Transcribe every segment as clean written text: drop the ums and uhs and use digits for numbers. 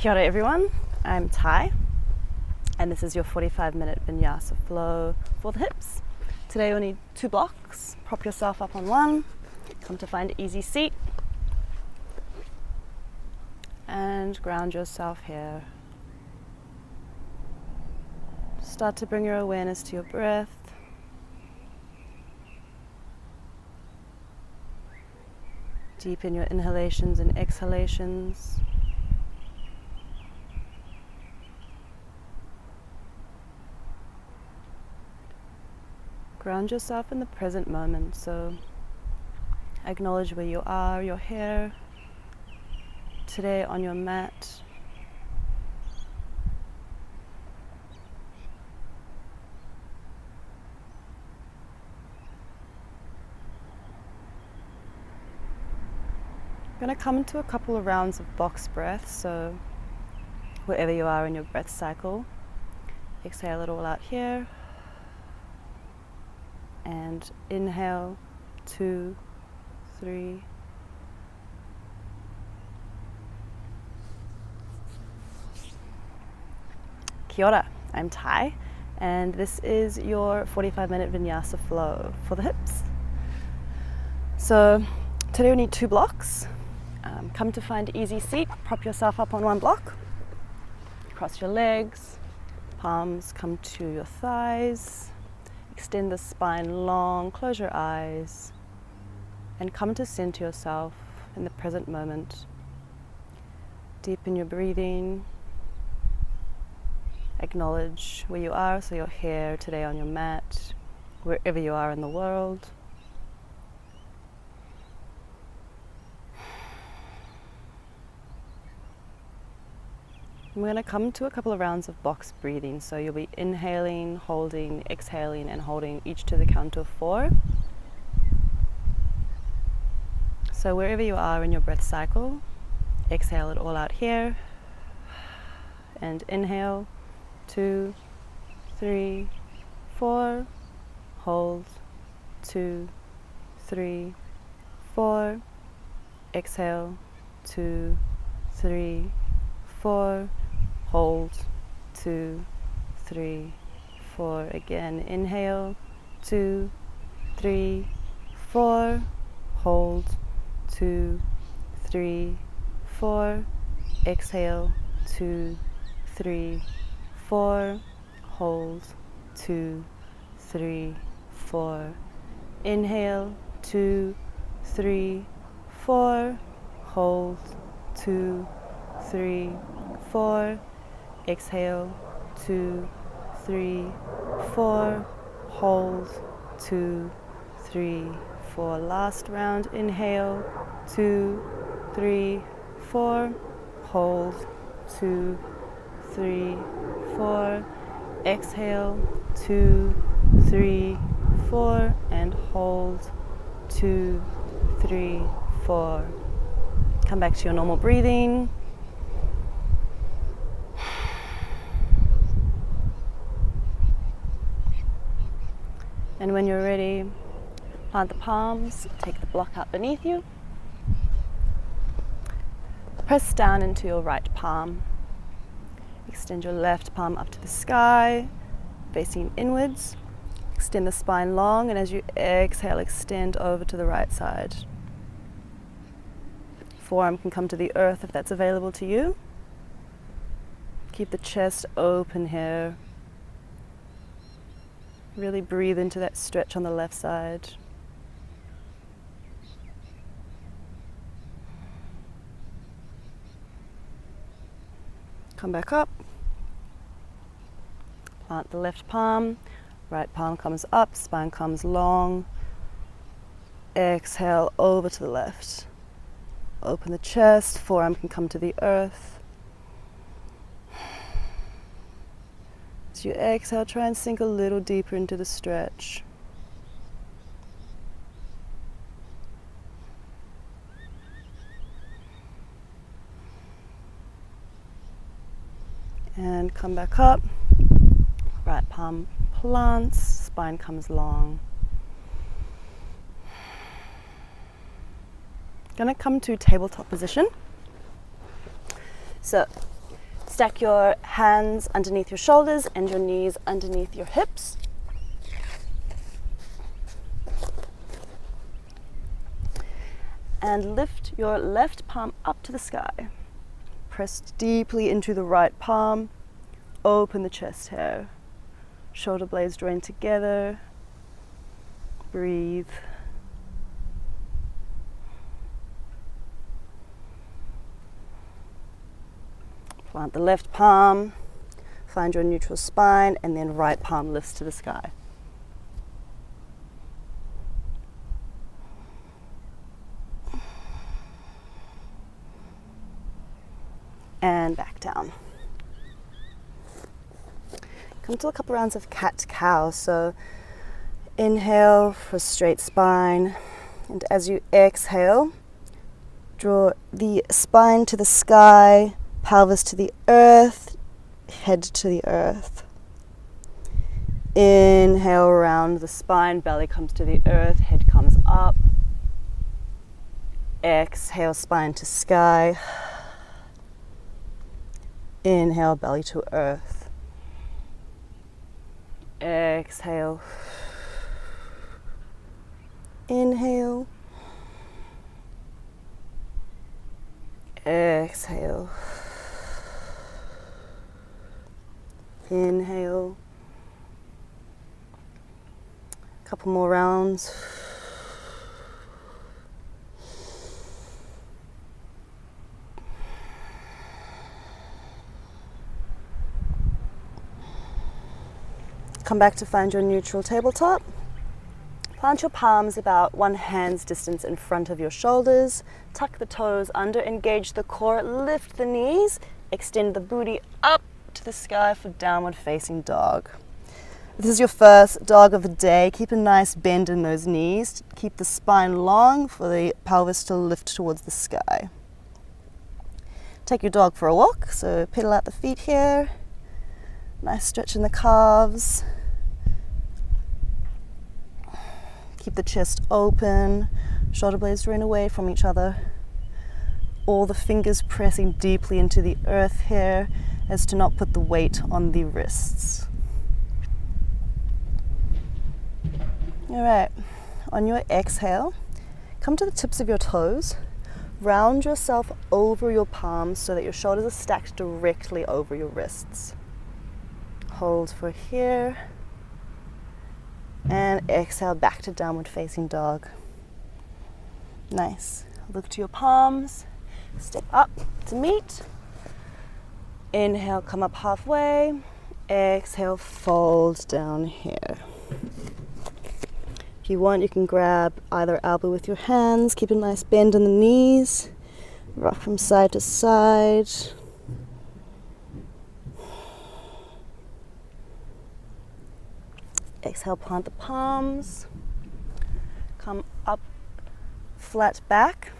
Kia ora everyone, I'm Ty and this is your 45-minute Vinyasa flow for the hips. Today you'll need 2 blocks. Prop yourself up on one, come to find an easy seat and ground yourself here. Start to bring your awareness to your breath. Deepen your inhalations and exhalations. Ground yourself in the present moment, so acknowledge where you are, you're here today on your mat. I'm going to come into a couple of rounds of box breath, so wherever you are in your breath cycle, exhale it all out here. And inhale, 2, 3. Kia ora, I'm Ty, and this is your 45-minute Vinyasa flow for the hips. So today we need 2 blocks. Come to find an easy seat, prop yourself up on one block, cross your legs, palms come to your thighs. Extend the spine long, close your eyes, and come to center yourself in the present moment. Deepen your breathing. Acknowledge where you are, so you're here today on your mat, wherever you are in the world. I'm going to come to a couple of rounds of box breathing, so you'll be inhaling, holding, exhaling, and holding each to the count of 4. So wherever you are in your breath cycle, exhale it all out here, and inhale, 2, 3, 4, hold, 2, 3, 4, exhale, 2, 3, 4, hold, 2, 3, 4. Again, inhale, 2, 3, 4, hold, 2, 3, 4, exhale, 2, 3, 4, hold, 2, 3, 4, inhale, 2, 3, 4, hold, 2, 3, 4, exhale, 2, 3, 4, hold, 2, 3, 4. Last round, inhale, 2, 3, 4, hold, 2, 3, 4, exhale, 2, 3, 4, and hold, 2, 3, 4. Come back to your normal breathing. And when you're ready, plant the palms, take the block out beneath you. Press down into your right palm. Extend your left palm up to the sky, facing inwards. Extend the spine long, and as you exhale, extend over to the right side. Forearm can come to the earth if that's available to you. Keep the chest open here. Really breathe into that stretch on the left side. Come back up. Plant the left palm. Right palm comes up, spine comes long. Exhale over to the left. Open the chest, forearm can come to the earth. As you exhale, try and sink a little deeper into the stretch. And come back up. Right palm plants, spine comes long. Gonna come to tabletop position. So Stack your hands underneath your shoulders and your knees underneath your hips. And lift your left palm up to the sky. Press deeply into the right palm. Open the chest hair. Shoulder blades join together. Breathe. Plant the left palm. Find your neutral spine, and then right palm lifts to the sky. And back down. Come to a couple rounds of cat-cow. So inhale for straight spine, and as you exhale, draw the spine to the sky, pelvis to the earth, head to the earth. Inhale, round the spine, belly comes to the earth, head comes up. Exhale, spine to sky. Inhale, belly to earth. Exhale. Inhale. Exhale. Inhale. Couple more rounds. Come back to find your neutral tabletop. Plant your palms about 1 hand's distance in front of your shoulders. Tuck the toes under, engage the core, lift the knees, extend the booty up to the sky for downward facing dog. If this is your first dog of the day, keep a nice bend in those knees. Keep the spine long for the pelvis to lift towards the sky. Take your dog for a walk, so pedal out the feet here. Nice stretch in the calves. Keep the chest open, shoulder blades drawn away from each other. All the fingers pressing deeply into the earth here as to not put the weight on the wrists. All right, on your exhale, come to the tips of your toes. Round yourself over your palms so that your shoulders are stacked directly over your wrists. Hold for here. And exhale back to downward facing dog. Nice. Look to your palms. Step up to meet. Inhale, come up halfway. Exhale, fold down here. If you want, you can grab either elbow with your hands. Keep a nice bend in the knees. Rock from side to side. Exhale, plant the palms. Come up, flat back.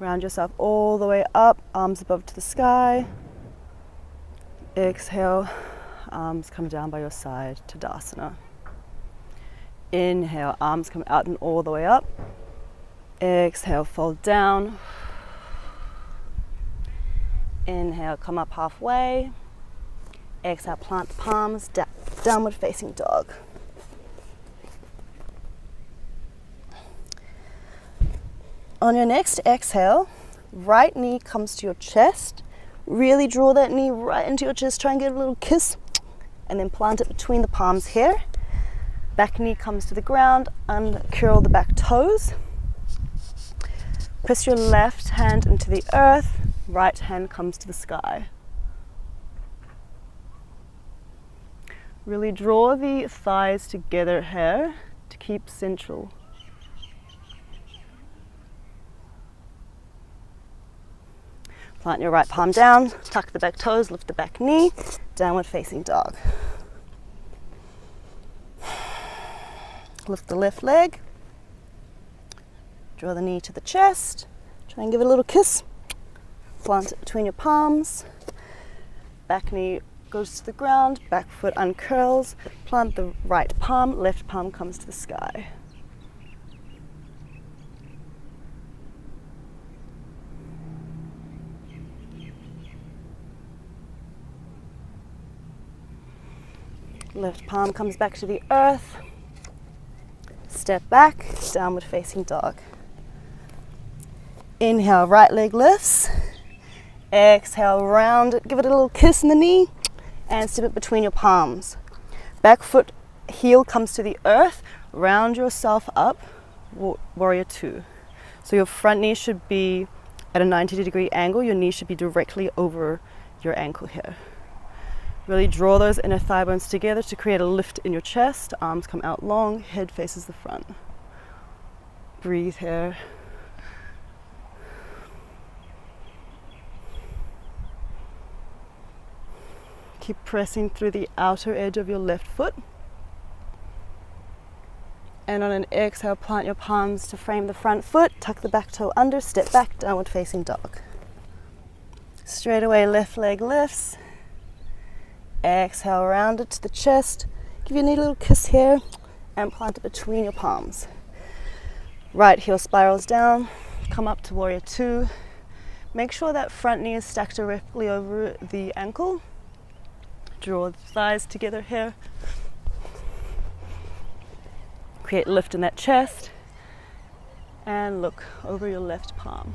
Round yourself all the way up, arms above to the sky. Exhale, arms come down by your side, Tadasana. Inhale, arms come out and all the way up. Exhale, fold down. Inhale, come up halfway. Exhale, plant the palms, downward facing dog. On your next exhale, right knee comes to your chest. Really draw that knee right into your chest. Try and get a little kiss. And then plant it between the palms here. Back knee comes to the ground. Uncurl the back toes. Press your left hand into the earth. Right hand comes to the sky. Really draw the thighs together here to keep central. Plant your right palm down, tuck the back toes, lift the back knee, downward facing dog. Lift the left leg, draw the knee to the chest, try and give it a little kiss. Plant it between your palms, back knee goes to the ground, back foot uncurls, plant the right palm, left palm comes to the sky. Left palm comes back to the earth. Step back, downward facing dog. Inhale, right leg lifts. Exhale, round it, give it a little kiss in the knee and step it between your palms. Back foot heel comes to the earth, round yourself up, warrior two. So your front knee should be at a 90-degree angle, your knee should be directly over your ankle here. Really draw those inner thigh bones together to create a lift in your chest, arms come out long, head faces the front. Breathe here. Keep pressing through the outer edge of your left foot. And on an exhale, plant your palms to frame the front foot, tuck the back toe under, step back, downward facing dog. Straight away, left leg lifts. Exhale, round it to the chest. Give your knee a little kiss here and plant it between your palms. Right heel spirals down, come up to warrior two. Make sure that front knee is stacked directly over the ankle. Draw the thighs together here. Create lift in that chest. And look over your left palm.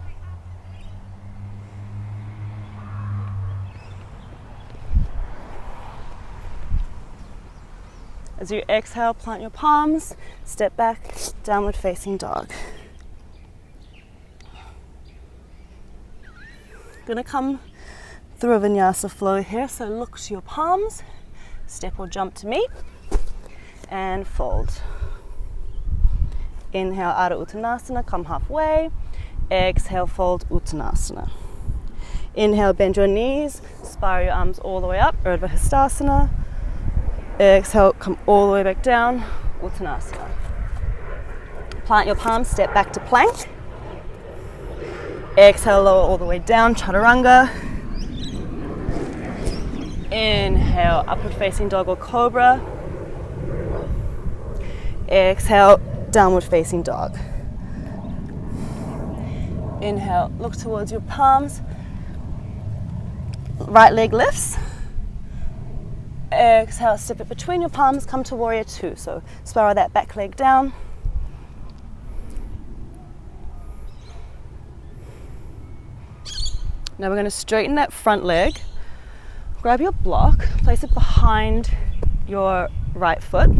As you exhale, plant your palms, step back, downward facing dog. Gonna come through a vinyasa flow here, so look to your palms, step or jump to meet, and fold. Inhale, Ardha Uttanasana, come halfway. Exhale, fold Uttanasana. Inhale, bend your knees, spiral your arms all the way up, Urdhva Hastasana. Exhale, come all the way back down, Uttanasana. Plant your palms, step back to plank. Exhale, lower all the way down, Chaturanga. Inhale, upward facing dog or cobra. Exhale, downward facing dog. Inhale, look towards your palms. Right leg lifts. Exhale, step it between your palms, come to warrior two. So spiral that back leg down. Now we're going to straighten that front leg. Grab your block, place it behind your right foot,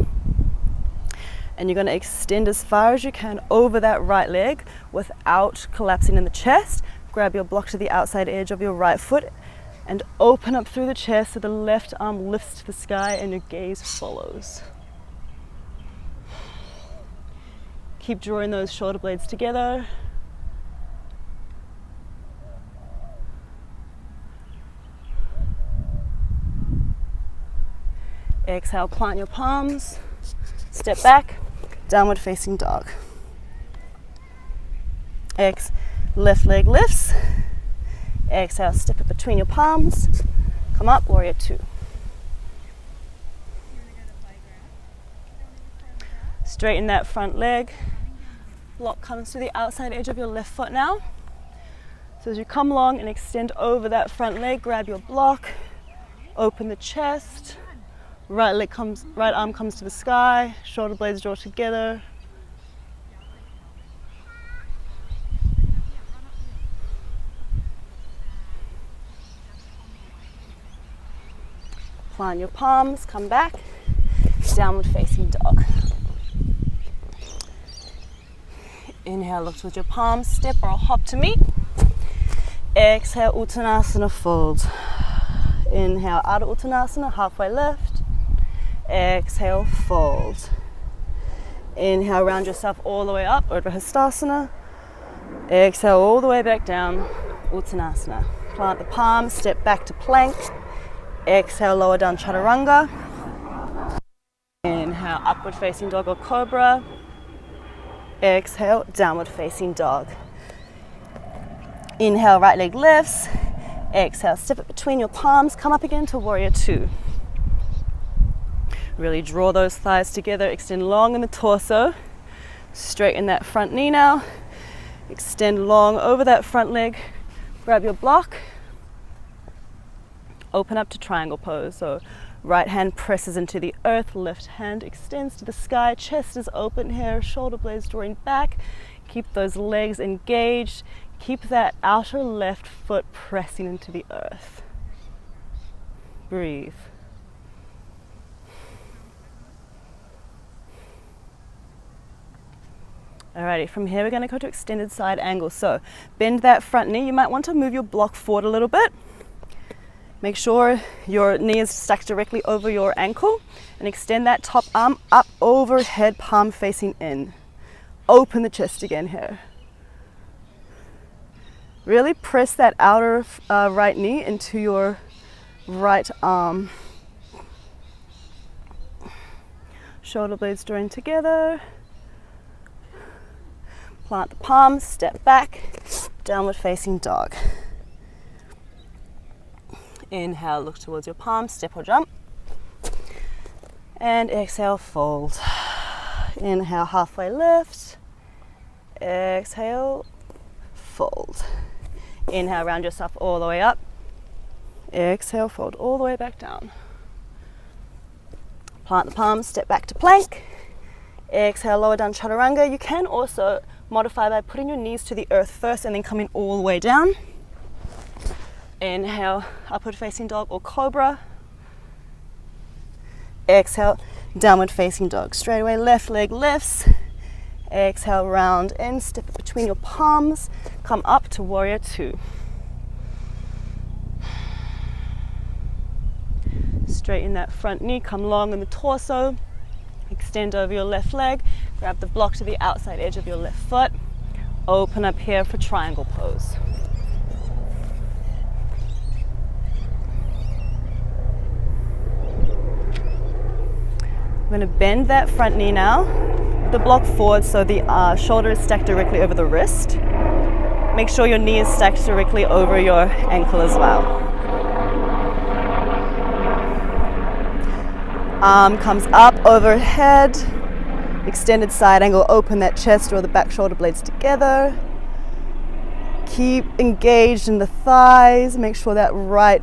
and you're going to extend as far as you can over that right leg without collapsing in the chest. Grab your block to the outside edge of your right foot and open up through the chest so the left arm lifts to the sky and your gaze follows. Keep drawing those shoulder blades together. Exhale, plant your palms, step back, downward facing dog. Left leg lifts. Exhale, step it between your palms, come up, warrior two. Straighten that front leg. Block comes to the outside edge of your left foot now. So as you come along and extend over that front leg, grab your block, open the chest. Right arm comes to the sky, shoulder blades draw together. Plant your palms, come back, downward facing dog. Inhale, look towards your palms, step or hop to meet. Exhale, Uttanasana, fold. Inhale, Ardha Uttanasana, halfway left. Exhale, fold. Inhale, round yourself all the way up, Urdhva Hastasana. Exhale, all the way back down, Uttanasana. Plant the palms, step back to plank. Exhale, lower down, Chaturanga. Inhale, upward facing dog or cobra. Exhale, downward facing dog. Inhale, right leg lifts. Exhale, step it between your palms, come up again to warrior two. Really draw those thighs together, extend long in the torso. Straighten that front knee now. Extend long over that front leg. Grab your block. Open up to triangle pose. So right hand presses into the earth, left hand extends to the sky, chest is open here, shoulder blades drawing back. Keep those legs engaged. Keep that outer left foot pressing into the earth. Breathe. Alrighty, from here we're going to go to extended side angle. So bend that front knee. You might want to move your block forward a little bit. Make sure your knee is stacked directly over your ankle and extend that top arm up overhead, palm facing in. Open the chest again here. Really press that outer right knee into your right arm. Shoulder blades drawing together. Plant the palms, step back, downward facing dog. Inhale, look towards your palms, step or jump. And exhale, fold. Inhale, halfway lift. Exhale, fold. Inhale, round yourself all the way up. Exhale, fold all the way back down. Plant the palms, step back to plank. Exhale, lower down chaturanga. You can also modify by putting your knees to the earth first and then coming all the way down. Inhale, upward facing dog or cobra. Exhale, downward facing dog. Straight away, left leg lifts. Exhale, round in, step it between your palms. Come up to warrior two. Straighten that front knee, come long in the torso. Extend over your left leg, grab the block to the outside edge of your left foot. Open up here for triangle pose. I'm going to bend that front knee now. The block forward so the shoulder is stacked directly over the wrist. Make sure your knee is stacked directly over your ankle as well. Arm comes up overhead, extended side angle, open that chest, draw the back shoulder blades together. Keep engaged in the thighs, make sure that right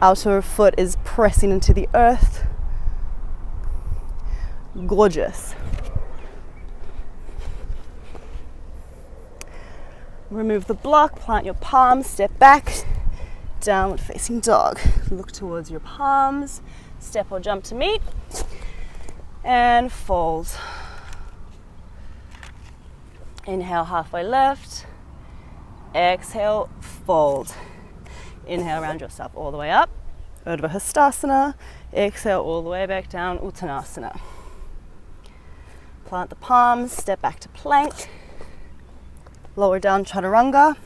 outer foot is pressing into the earth. Gorgeous. Remove the block, plant your palms, step back, downward facing dog. Look towards your palms. Step or jump to meet and fold. Inhale, halfway left. Exhale, fold. Inhale, round yourself all the way up. Urdhva Hastasana. Exhale, all the way back down, Uttanasana. Plant the palms, step back to plank. Lower down, chaturanga.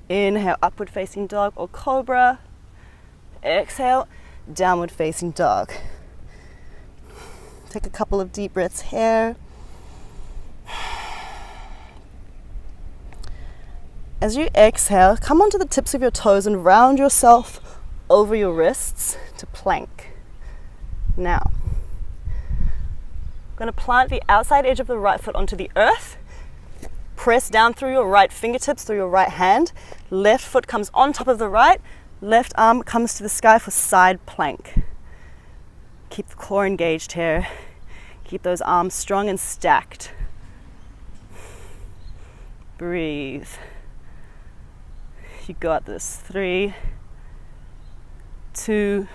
Inhale, upward facing dog or cobra. Exhale, downward facing dog. Take a couple of deep breaths here. As you exhale, come onto the tips of your toes and round yourself over your wrists to plank. Now, I'm going to plant the outside edge of the right foot onto the earth. Press down through your right fingertips, through your right hand. Left foot comes on top of the right. Left arm comes to the sky for side plank. Keep the core engaged here. Keep those arms strong and stacked. Breathe. You got this. 3, 2,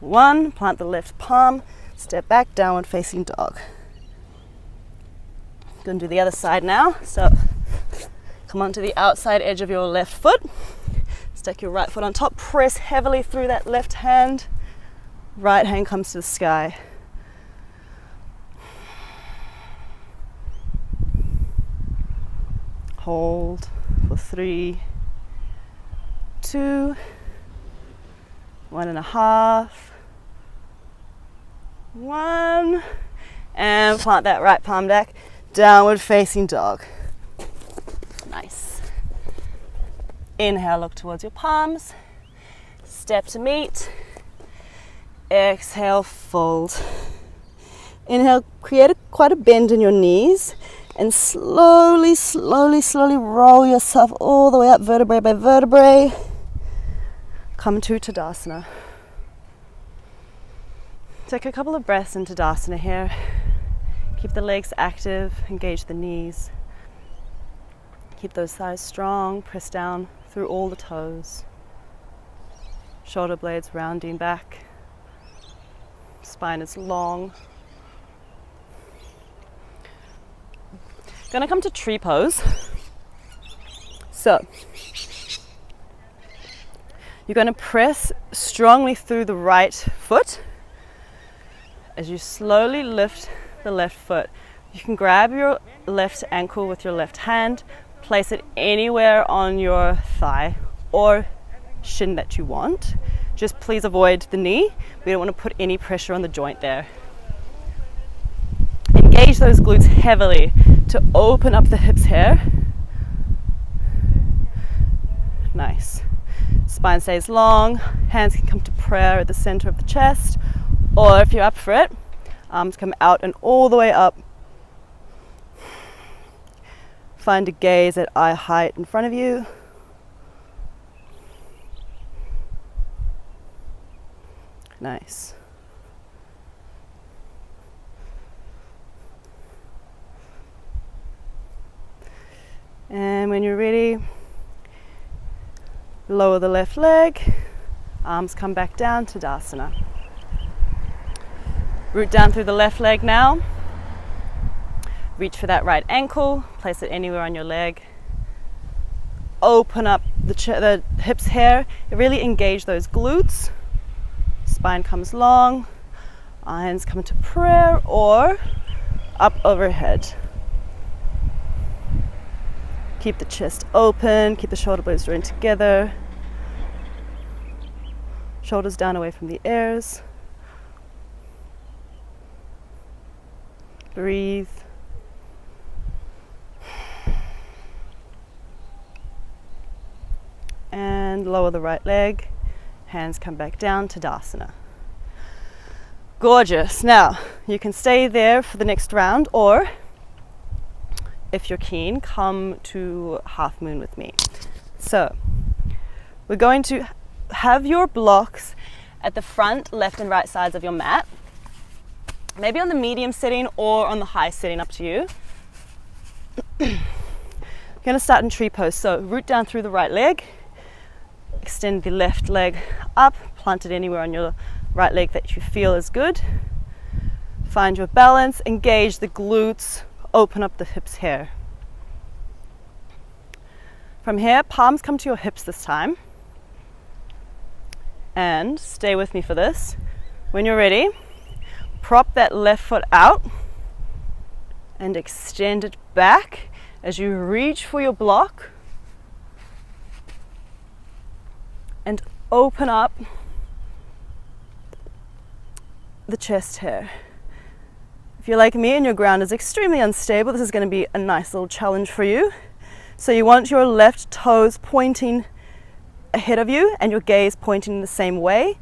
1. Plant the left palm. Step back, downward facing dog. Going to do the other side now. So come onto the outside edge of your left foot. Stack your right foot on top. Press heavily through that left hand. Right hand comes to the sky. Hold for 3, 2, 1.5, 1, and plant that right palm back. Downward facing dog. Nice. Inhale, look towards your palms. Step to meet. Exhale, fold. Inhale, create quite a bend in your knees and slowly, slowly, slowly roll yourself all the way up, vertebrae by vertebrae. come to Tadasana. Take a couple of breaths in Tadasana here. Keep the legs active, engage the knees. Keep those thighs strong, press down through all the toes. Shoulder blades rounding back. Spine is long. Gonna come to tree pose. So, you're gonna press strongly through the right foot. As you slowly lift the left foot, you can grab your left ankle with your left hand, place it anywhere on your thigh or shin that you want. Just please avoid the knee. We don't want to put any pressure on the joint there. Engage those glutes heavily to open up the hips here. Nice. Spine stays long, hands can come to prayer at the center of the chest, or if you're up for it, arms come out and all the way up. Find a gaze at eye height in front of you. Nice. And when you're ready, lower the left leg, arms come back down to Tadasana. Root down through the left leg now. Reach for that right ankle, place it anywhere on your leg. Open up the hips here, really engage those glutes. Spine comes long, hands come to prayer or up overhead. Keep the chest open, keep the shoulder blades joined together. Shoulders down away from the ears. Breathe. And lower the right leg. Hands come back down to Tadasana. Gorgeous. Now, you can stay there for the next round, or if you're keen, come to half moon with me. So, we're going to have your blocks at the front, left and right sides of your mat. Maybe on the medium setting or on the high setting, up to you. We're going to start in tree pose. So, root down through the right leg. Extend the left leg up, plant it anywhere on your right leg that you feel is good. Find your balance, engage the glutes, open up the hips here. From here, palms come to your hips this time. And stay with me for this. When you're ready, prop that left foot out and extend it back as you reach for your block. And open up the chest here. If you're like me and your ground is extremely unstable, this is going to be a nice little challenge for you. So you want your left toes pointing ahead of you and your gaze pointing in the same way.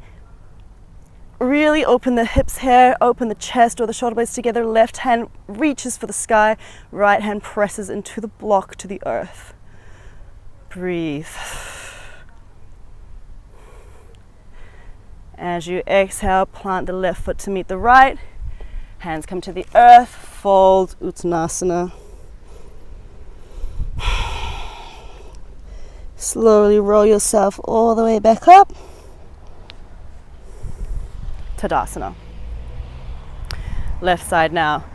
Really open the hips here, open the chest or the shoulder blades together. Left hand reaches for the sky, right hand presses into the block to the earth. Breathe. As you exhale, plant the left foot to meet the right. Hands come to the earth, fold, Uttanasana. Slowly roll yourself all the way back up. Tadasana. Left side now.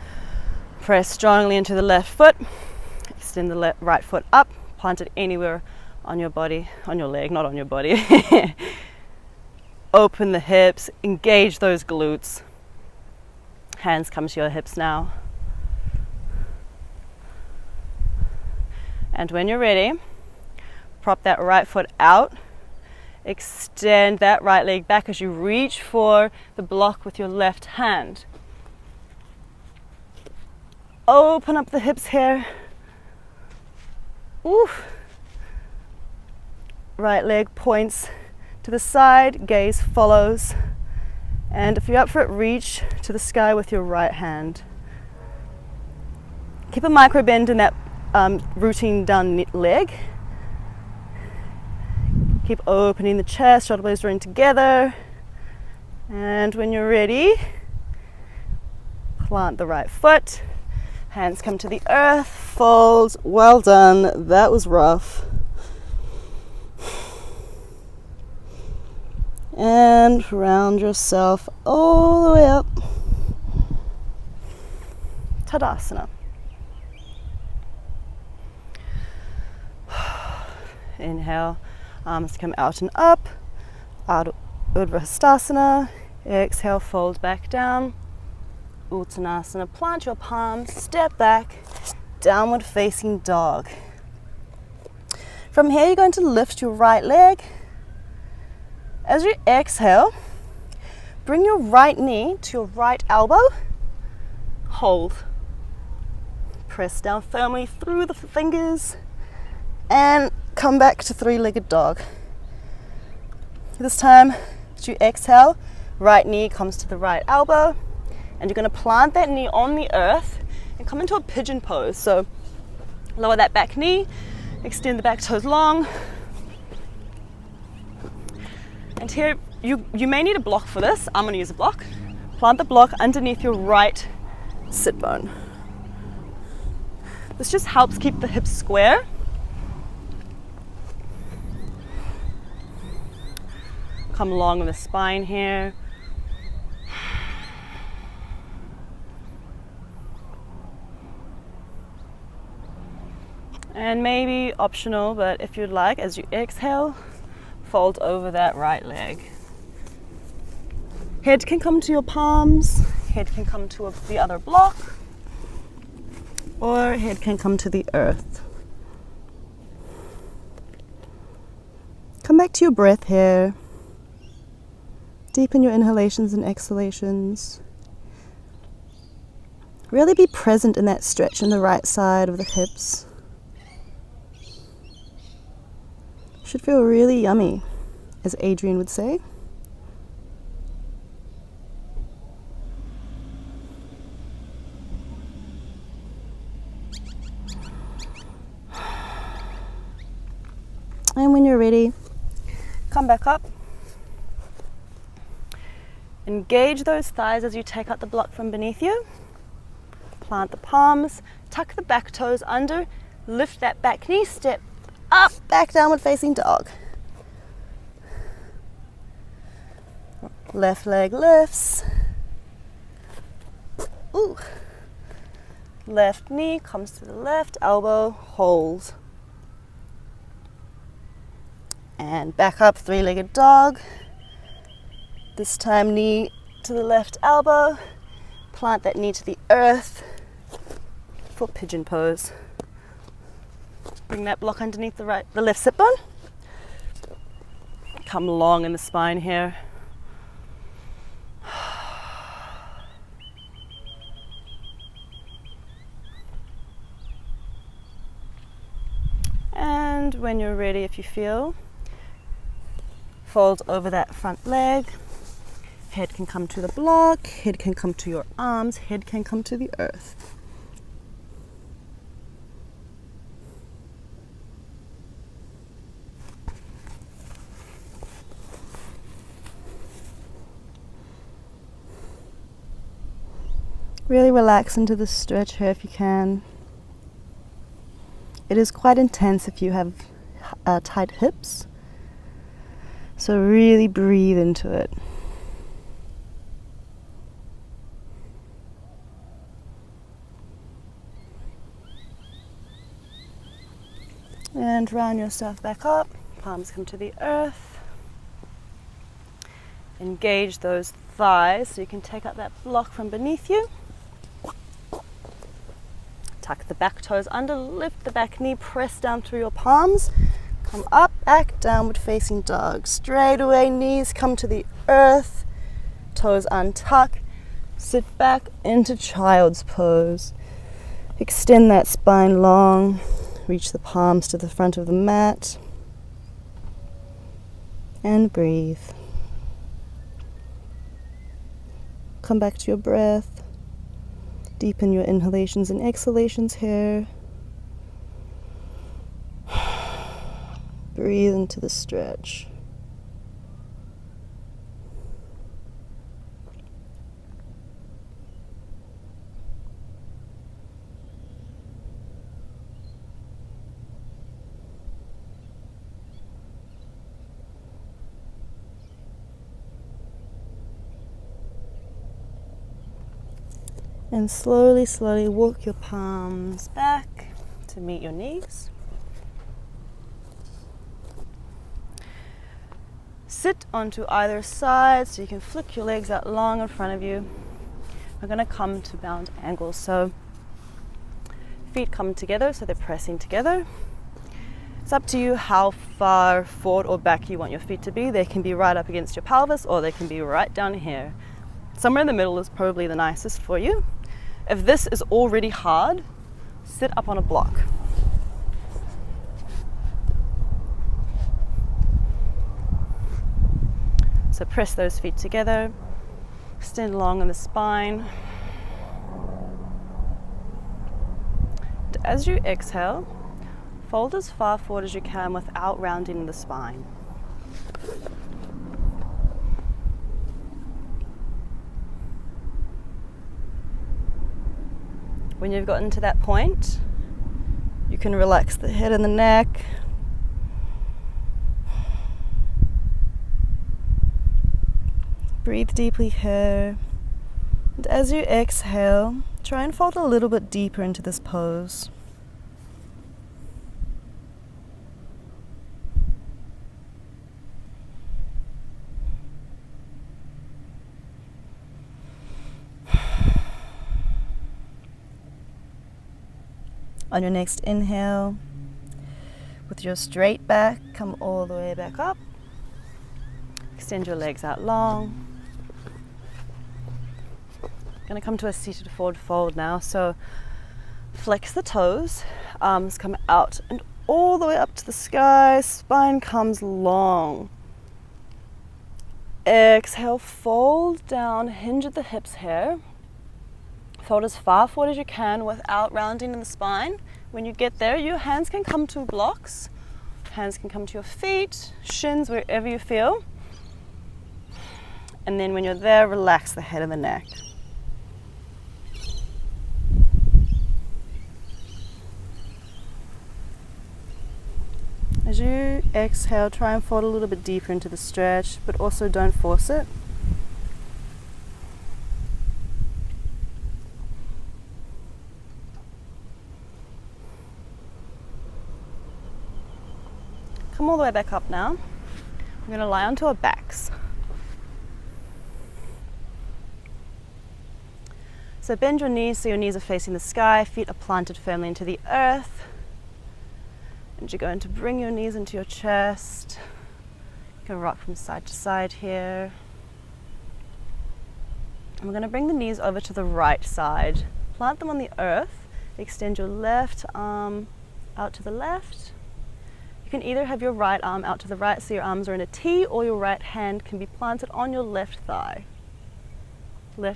Press strongly into the left foot. Extend the right foot up. Plant it anywhere on your body, on your leg, not on your body. Open the hips, engage those glutes. Hands come to your hips now. And when you're ready, prop that right foot out. Extend that right leg back as you reach for the block with your left hand. Open up the hips here. Oof. Right leg points to the side, gaze follows. And if you're up for it, reach to the sky with your right hand. Keep a micro bend in that rooting down leg. Keep opening the chest, shoulder blades drawing together. And when you're ready, plant the right foot. Hands come to the earth, fold. Well done. That was rough. And round yourself all the way up. Tadasana. Inhale, arms come out and up. Urdhva. Exhale, fold back down. Uttanasana. Plant your palms, step back, downward facing dog. From here, you're going to lift your right leg. As you exhale, bring your right knee to your right elbow. Hold. Press down firmly through the fingers and come back to three-legged dog. This time, as you exhale, right knee comes to the right elbow, and you're going to plant that knee on the earth and come into a pigeon pose. So lower that back knee, extend the back toes long. And here, you may need a block for this. I'm going to use a block. Plant the block underneath your right sit bone. This just helps keep the hips square. Come along the spine here. And maybe optional, but if you'd like, as you exhale, fold over that right leg. Head can come to your palms, head can come to the other block, or head can come to the earth. Come back to your breath here. Deepen your inhalations and exhalations. Really be present in that stretch in the right side of the hips. Should feel really yummy, as Adrian would say. And when you're ready, come back up. Engage those thighs as you take out the block from beneath you. Plant the palms, tuck the back toes under, lift that back knee, step up, back downward facing dog. Left leg lifts. Ooh. Left knee comes to the left elbow, hold. And back up, three-legged dog. This time knee to the left elbow. Plant that knee to the earth for pigeon pose. Bring that block underneath the left sit bone. Come long in the spine here. And when you're ready, if you feel, fold over that front leg. Head can come to the block, head can come to your arms, head can come to the earth. Really relax into the stretch here if you can. It is quite intense if you have tight hips, so really breathe into it. And round yourself back up, palms come to the earth. Engage those thighs so you can take out that block from beneath you. Tuck the back toes under, lift the back knee, press down through your palms. Come up, back, downward facing dog. Straight away, knees come to the earth, toes untuck. Sit back into child's pose. Extend that spine long. Reach the palms to the front of the mat. And breathe. Come back to your breath. Deepen your inhalations and exhalations here. Breathe into the stretch. And slowly, slowly walk your palms back to meet your knees. Sit onto either side so you can flick your legs out long in front of you. We're going to come to bound angles. So feet come together so they're pressing together. It's up to you how far forward or back you want your feet to be. They can be right up against your pelvis or they can be right down here. Somewhere in the middle is probably the nicest for you. If this is already hard, sit up on a block. So press those feet together, extend long in the spine. And as you exhale, fold as far forward as you can without rounding the spine. When you've gotten to that point, you can relax the head and the neck. Breathe deeply here. And as you exhale, try and fold a little bit deeper into this pose. On your next inhale, with your straight back, come all the way back up. Extend your legs out long. Going to come to a seated forward fold now. So flex the toes, arms come out and all the way up to the sky, spine comes long. Exhale, fold down, hinge at the hips here. Fold as far forward as you can without rounding in the spine. When you get there, your hands can come to blocks. Hands can come to your feet, shins, wherever you feel. And then when you're there, relax the head and the neck. As you exhale, try and fold a little bit deeper into the stretch, but also don't force it. Come all the way back up now. We're going to lie onto our backs. So bend your knees so your knees are facing the sky, feet are planted firmly into the earth. And you're going to bring your knees into your chest. You can rock from side to side here. And we're going to bring the knees over to the right side. Plant them on the earth. Extend your left arm out to the left. You can either have your right arm out to the right so your arms are in a T, or your right hand can be planted on your left thigh. Your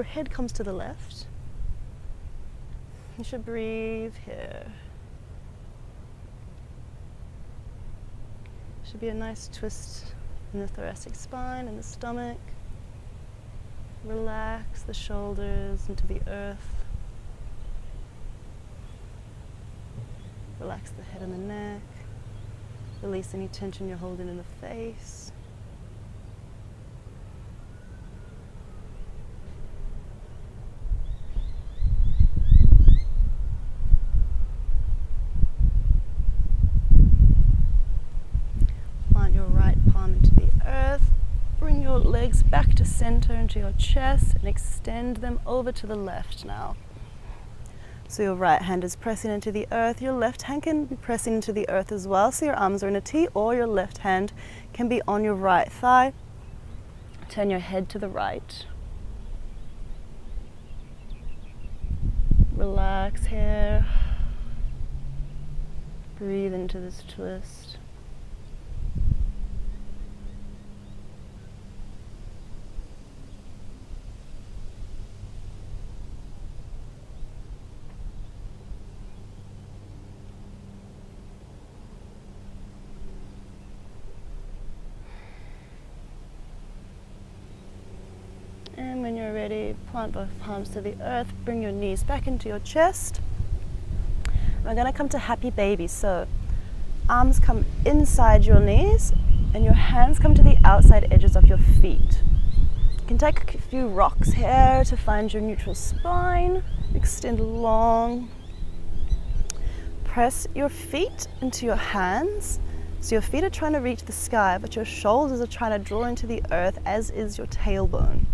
head comes to the left. You should breathe here. Should be a nice twist in the thoracic spine and the stomach. Relax the shoulders into the earth. Relax the head and the neck. Release any tension you're holding in the face. Plant your right palm into the earth. Bring your legs back to center into your chest and extend them over to the left now. So your right hand is pressing into the earth, your left hand can be pressing into the earth as well, so your arms are in a T, or your left hand can be on your right thigh. Turn your head to the right. Relax here. Breathe into this twist. Plant both palms to the earth. Bring your knees back into your chest. We're going to come to happy baby. So arms come inside your knees and your hands come to the outside edges of your feet. You can take a few rocks here to find your neutral spine. Extend long. Press your feet into your hands. So your feet are trying to reach the sky, but your shoulders are trying to draw into the earth, as is your tailbone.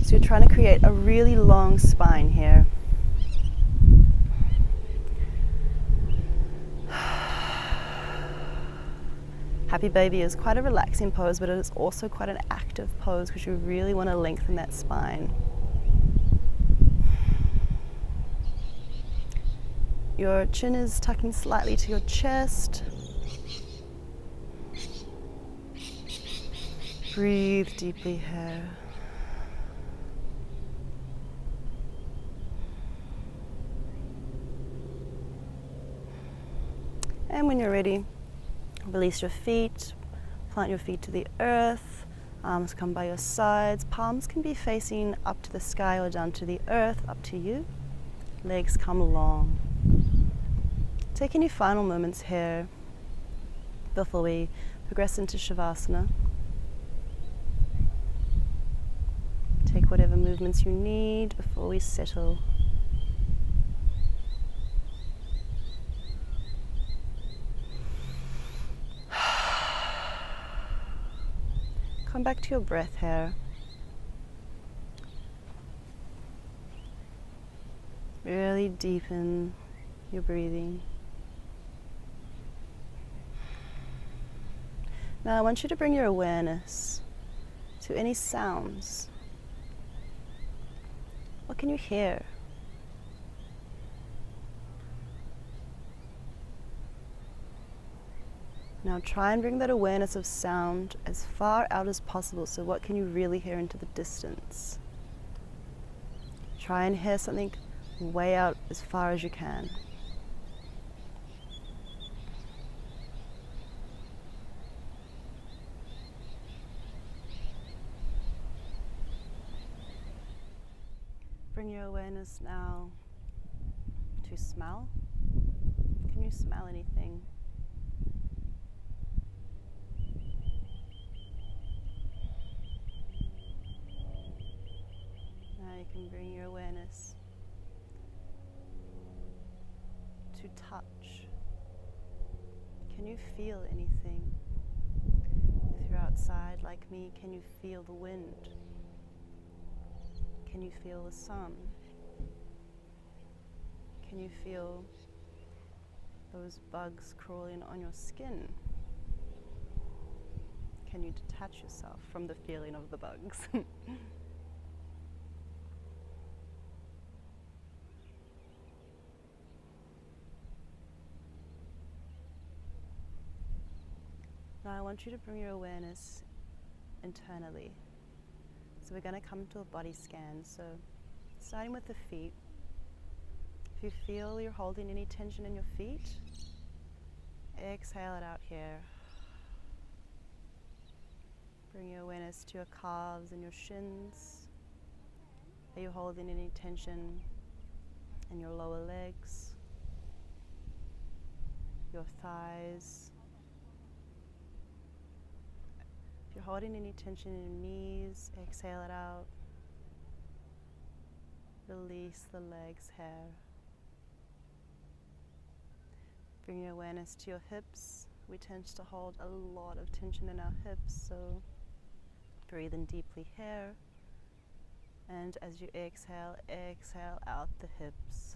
So you're trying to create a really long spine here. Happy baby is quite a relaxing pose, but it is also quite an active pose because you really want to lengthen that spine. Your chin is tucking slightly to your chest. Breathe deeply here. And when you're ready, release your feet, plant your feet to the earth, arms come by your sides, palms can be facing up to the sky or down to the earth, up to you. Legs come long. Take any final moments here before we progress into Savasana. Take whatever movements you need before we settle. Come back to your breath here. Really deepen your breathing. Now I want you to bring your awareness to any sounds. What can you hear? Now try and bring that awareness of sound as far out as possible. So what can you really hear into the distance? Try and hear something way out as far as you can. Bring your awareness now to smell. Can you smell anything? Now you can bring your awareness to touch. Can you feel anything? If you're outside like me, can you feel the wind? Can you feel the sun? Can you feel those bugs crawling on your skin? Can you detach yourself from the feeling of the bugs? Now I want you to bring your awareness internally. So we're going to come to a body scan. So starting with the feet. If you feel you're holding any tension in your feet, exhale it out here. Bring your awareness to your calves and your shins. Are you holding any tension in your lower legs, your thighs? If you're holding any tension in your knees, exhale it out. Release the legs here. Bring your awareness to your hips. We tend to hold a lot of tension in our hips, so breathe in deeply here. And as you exhale, exhale out the hips.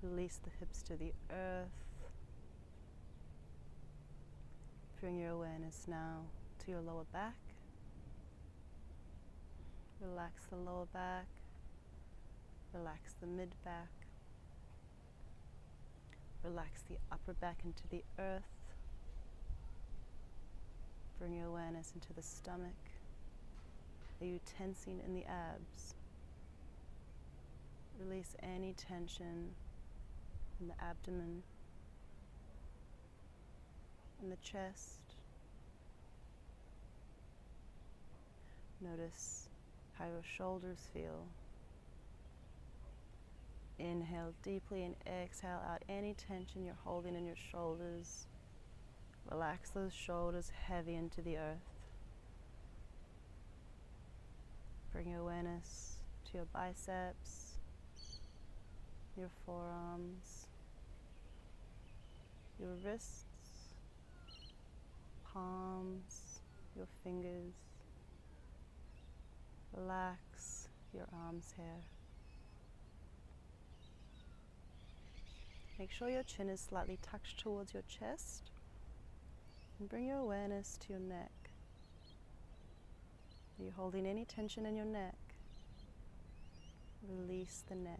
Release the hips to the earth. Bring your awareness now to your lower back. Relax the lower back. Relax the mid back. Relax the upper back into the earth. Bring your awareness into the stomach. Are you tensing in the abs? Release any tension in the abdomen, in the chest. Notice how your shoulders feel. Inhale deeply and exhale out any tension you're holding in your shoulders. Relax those shoulders heavy into the earth. Bring your awareness to your biceps, your forearms, your wrists, palms, your fingers. Relax your arms here. Make sure your chin is slightly tucked towards your chest, and bring your awareness to your neck. Are you holding any tension in your neck? Release the neck.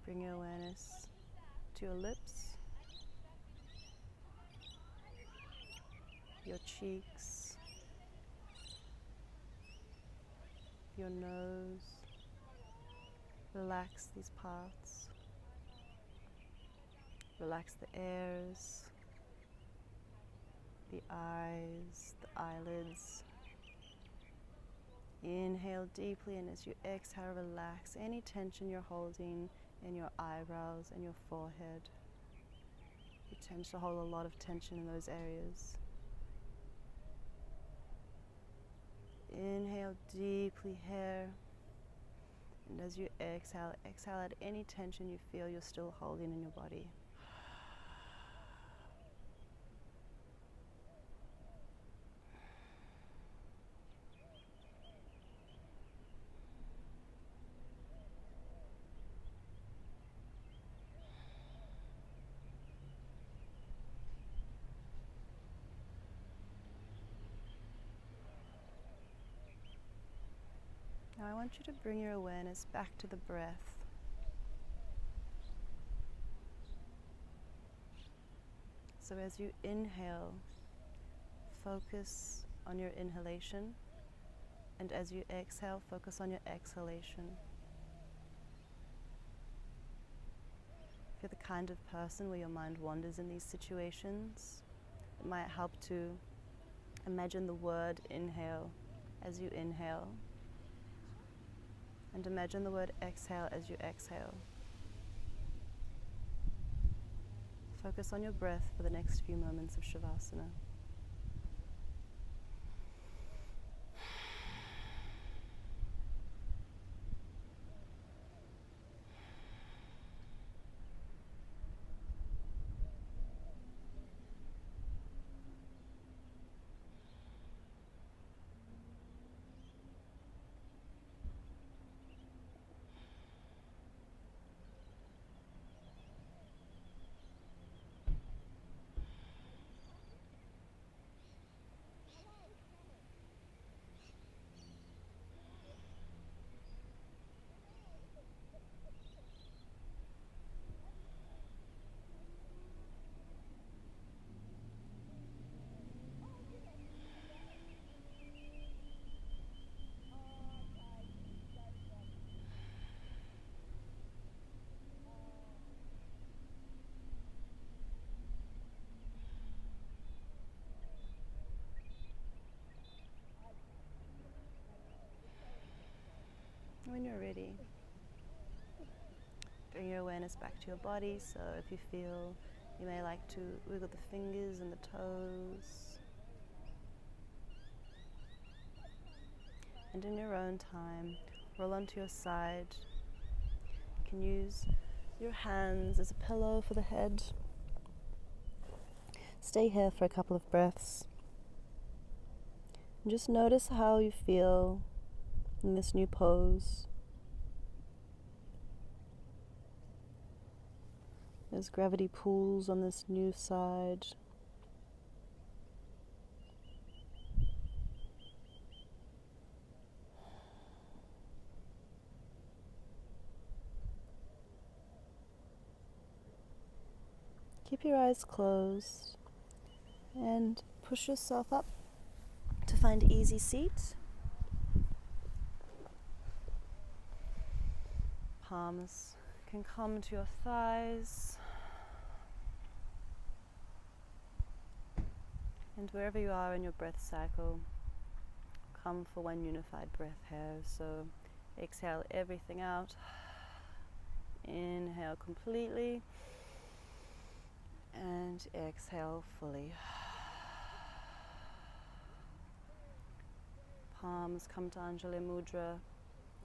Bring your awareness to your lips, your cheeks, your nose. Relax these parts. Relax the ears, the eyes, the eyelids. Inhale deeply, and as you exhale, relax any tension you're holding in your eyebrows and your forehead. You tend to hold a lot of tension in those areas. Inhale deeply here, and as you exhale, exhale out any tension you feel you're still holding in your body. Now I want you to bring your awareness back to the breath. So as you inhale, focus on your inhalation, and as you exhale, focus on your exhalation. If you're the kind of person where your mind wanders in these situations, it might help to imagine the word inhale as you inhale, and imagine the word exhale as you exhale. Focus on your breath for the next few moments of Savasana. When you're ready, bring your awareness back to your body. So if you feel, you may like to wiggle the fingers and the toes. And in your own time, roll onto your side. You can use your hands as a pillow for the head. Stay here for a couple of breaths. And just notice how you feel in this new pose. As gravity pulls on this new side. Keep your eyes closed and push yourself up to find an easy seat. Palms can come to your thighs, and wherever you are in your breath cycle, come for one unified breath here. So exhale everything out. Inhale completely. And exhale fully. Palms come to Anjali Mudra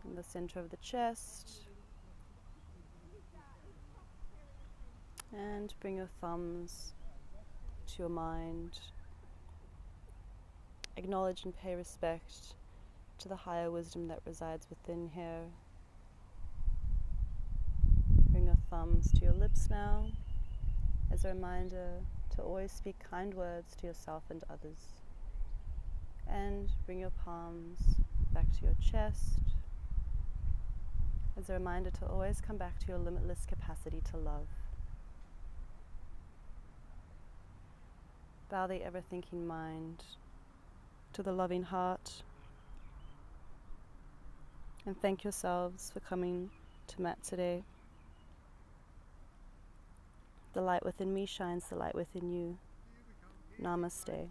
in the center of the chest. And bring your thumbs to your mind. Acknowledge and pay respect to the higher wisdom that resides within here. Bring your thumbs to your lips now as a reminder to always speak kind words to yourself and others. And bring your palms back to your chest as a reminder to always come back to your limitless capacity to love. Bow the ever-thinking mind to the loving heart, and thank yourselves for coming to mat today. The light within me shines the light within you. Namaste.